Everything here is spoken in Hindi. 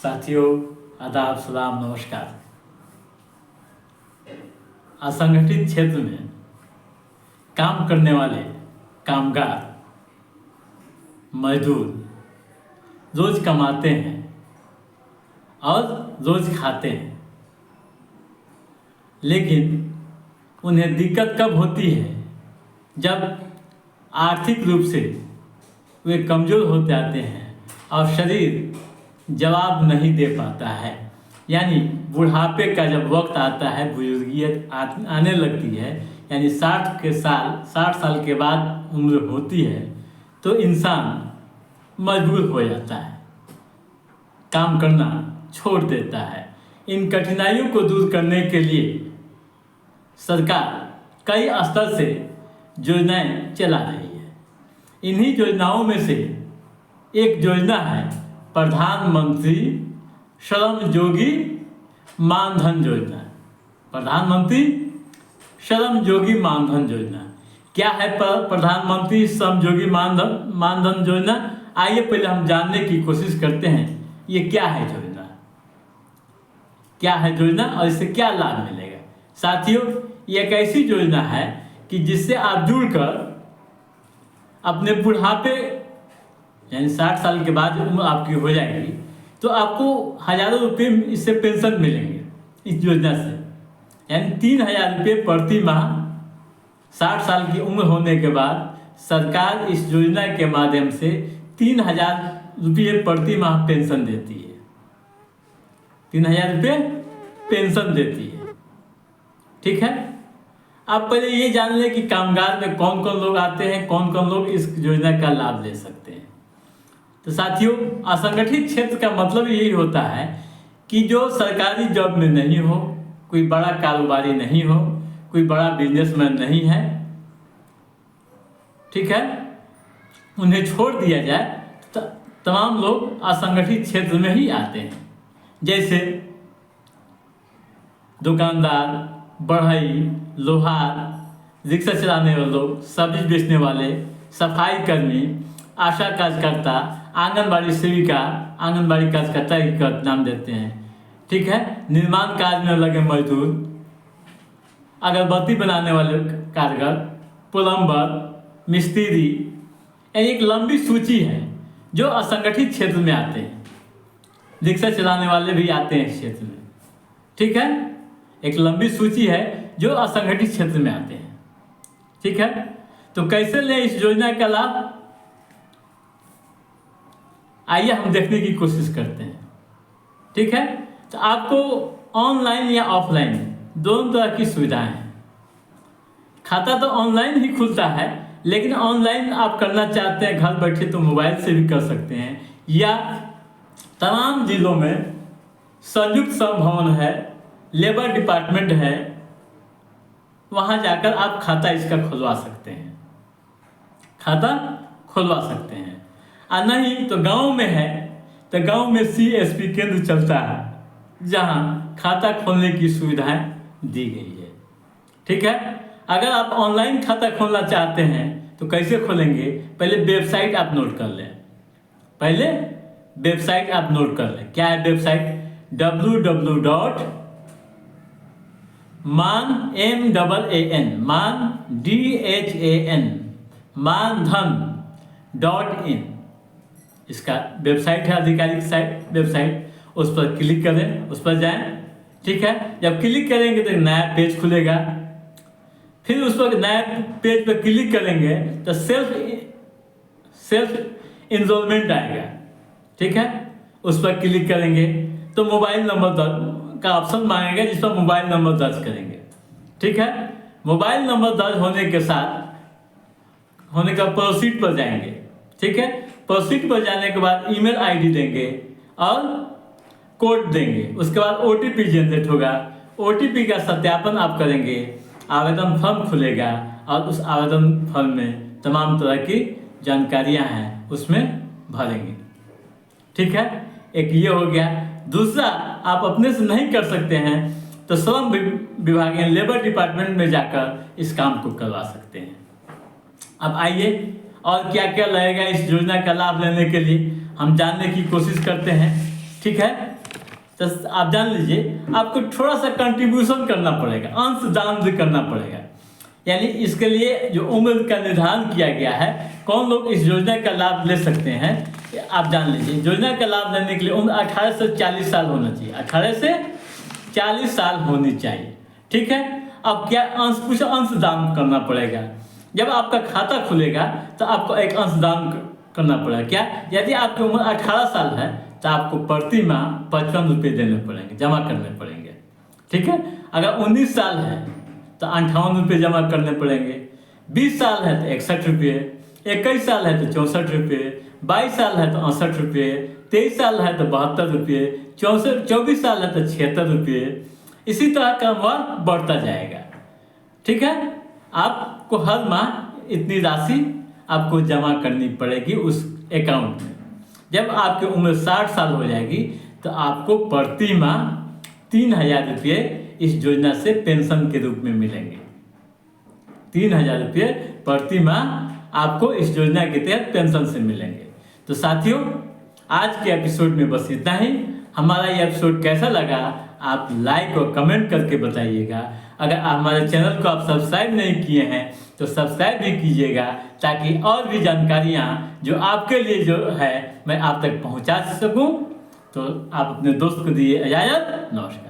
साथियों, आदाब, सलाम, नमस्कार। असंगठित क्षेत्र में काम करने वाले कामगार मजदूर रोज कमाते हैं और रोज खाते हैं, लेकिन उन्हें दिक्कत कब होती है जब आर्थिक रूप से वे कमज़ोर हो जाते हैं और शरीर जवाब नहीं दे पाता है। यानी बुढ़ापे का जब वक्त आता है, बुजुर्गियत आने लगती है, यानी 60 साल के बाद उम्र होती है, तो इंसान मजबूर हो जाता है, काम करना छोड़ देता है। इन कठिनाइयों को दूर करने के लिए सरकार कई स्तर से योजनाएं चला रही है। इन्हीं योजनाओं में से एक योजना है प्रधानमंत्री श्रमयोगी मानधन योजना। प्रधानमंत्री श्रमयोगी मानधन योजना क्या है? प्रधानमंत्री श्रमयोगी मानधन योजना, आइए पहले हम जानने की कोशिश करते हैं ये क्या है योजना, क्या है योजना और इससे क्या लाभ मिलेगा। साथियों, ये एक ऐसी योजना है कि जिससे आप जुड़कर अपने बुढ़ापे यानी 60 साल के बाद उम्र आपकी हो जाएगी तो आपको हज़ारों रुपये इससे पेंशन मिलेंगे इस योजना से। यानी 3,000 रुपये प्रति माह 60 साल की उम्र होने के बाद सरकार इस योजना के माध्यम से 3,000 रुपये प्रति माह पेंशन देती है। 3,000 रुपये पेंशन देती है। ठीक है, आप पहले ये जान लें कि कामगार में कौन कौन लोग आते हैं, कौन कौन लोग इस योजना का लाभ ले सकते हैं। तो साथियों, असंगठित क्षेत्र का मतलब यही होता है कि जो सरकारी जॉब में नहीं हो, कोई बड़ा कारोबारी नहीं हो, कोई बड़ा बिजनेसमैन नहीं है, ठीक है, उन्हें छोड़ दिया जाए तो तमाम लोग असंगठित क्षेत्र में ही आते हैं। जैसे दुकानदार, बढ़ई, लोहार, रिक्शा चलाने वाले लोग, सब्जी बेचने वाले, सफाई कर्मी, आशा कार्यकर्ता, आंगनबाड़ी सेविका, आंगनबाड़ी कार्यकर्ता का नाम देते हैं। ठीक है, निर्माण कार्य में लगे मजदूर, अगरबत्ती बनाने वाले कारीगर, प्लम्बर, मिस्त्री, एक लंबी सूची है जो असंगठित क्षेत्र में आते हैं। रिक्शा चलाने वाले भी आते हैं इस क्षेत्र में। ठीक है, एक लंबी सूची है जो असंगठित क्षेत्र में आते हैं। ठीक है, तो कैसे लें इस योजना का लाभ, आइए हम देखने की कोशिश करते हैं। ठीक है, तो आपको ऑनलाइन या ऑफलाइन दोनों तरह की सुविधाएं हैं। खाता तो ऑनलाइन ही खुलता है, लेकिन ऑनलाइन आप करना चाहते हैं घर बैठे तो मोबाइल से भी कर सकते हैं, या तमाम जिलों में संयुक्त श्रम भवन है, लेबर डिपार्टमेंट है, वहाँ जाकर आप खाता इसका खुलवा सकते हैं, खाता खुलवा सकते हैं। और नहीं तो गांव में है तो गांव में CSP केंद्र चलता है जहां खाता खोलने की सुविधाएं दी गई है। ठीक है, अगर आप ऑनलाइन खाता खोलना चाहते हैं तो कैसे खोलेंगे, पहले वेबसाइट आप नोट कर लें। पहले वेबसाइट आप नोट कर लें। क्या है वेबसाइट? www.मानधन.in इसका वेबसाइट है, आधिकारिक वेबसाइट। उस पर क्लिक करें, उस पर जाएं। ठीक है, जब क्लिक करेंगे तो नया पेज खुलेगा। फिर उस पर नया पेज पर क्लिक करेंगे तो सेल्फ इनरोलमेंट आएगा। ठीक है, उस पर क्लिक करेंगे तो मोबाइल नंबर का ऑप्शन मांगेगा, जिस पर मोबाइल नंबर दर्ज करेंगे। ठीक है, मोबाइल नंबर दर्ज होने का प्रोसीड पर जाएंगे। ठीक है, प्रोसीड पर जाने के बाद ईमेल आईडी देंगे और कोड देंगे। उसके बाद OTP जनरेट होगा। OTP का सत्यापन आप करेंगे, आवेदन फॉर्म खुलेगा और उस आवेदन फॉर्म में तमाम तरह की जानकारियां हैं उसमें भरेंगे। ठीक है, एक ये हो गया। दूसरा, आप अपने से नहीं कर सकते हैं तो श्रम विभाग या लेबर डिपार्टमेंट में जाकर इस काम को करवा सकते हैं। अब आइए और क्या क्या लगेगा इस योजना का लाभ लेने के लिए हम जानने की कोशिश करते हैं। ठीक है। तो आप जान लीजिए आपको थोड़ा सा कंट्रीब्यूशन करना पड़ेगा, अंशदान भी करना पड़ेगा। यानी इसके लिए जो उम्र का निर्धारण किया गया है, कौन लोग इस योजना का लाभ ले सकते हैं, आप जान लीजिए। योजना का लाभ लेने के लिए उम्र 18 से 40 साल होना चाहिए, 18 से 40 साल होनी चाहिए, ठीक है। अब क्या कुछ अंशदान करना पड़ेगा। जब आपका खाता खुलेगा तो आपको एक अंशदान करना पड़ेगा। क्या, यदि आपकी उम्र 18 साल है तो आपको प्रति माह 55 रुपये देने पड़ेंगे, जमा करने पड़ेंगे, ठीक है। अगर 19 साल है तो 58 रुपये जमा करने पड़ेंगे, 20 साल है तो 61 रुपये, 21 साल है तो 64 रुपये, 22 साल है तो 68 रुपये, 23 साल है तो 72 रुपये, 24 साल है तो 76 रुपये। इसी तरह क्रमवार बढ़ता जाएगा, ठीक है। आपको हर माह इतनी राशि आपको जमा करनी पड़ेगी उस अकाउंट में। जब आपकी उम्र 60 साल हो जाएगी तो आपको प्रति माह 3000 रुपये इस योजना से पेंशन के रूप में मिलेंगे। 3000 रुपये प्रति माह आपको इस योजना के तहत पेंशन से मिलेंगे। तो साथियों, आज के एपिसोड में बस इतना ही। हमारा ये एपिसोड कैसा लगा आप लाइक और कमेंट करके बताइएगा। अगर हमारे चैनल को आप सब्सक्राइब नहीं किए हैं तो सब्सक्राइब भी कीजिएगा, ताकि और भी जानकारियाँ जो आपके लिए जो है मैं आप तक पहुँचा सकूँ। तो आप अपने दोस्त को दिए इजाज़त। नमस्कार।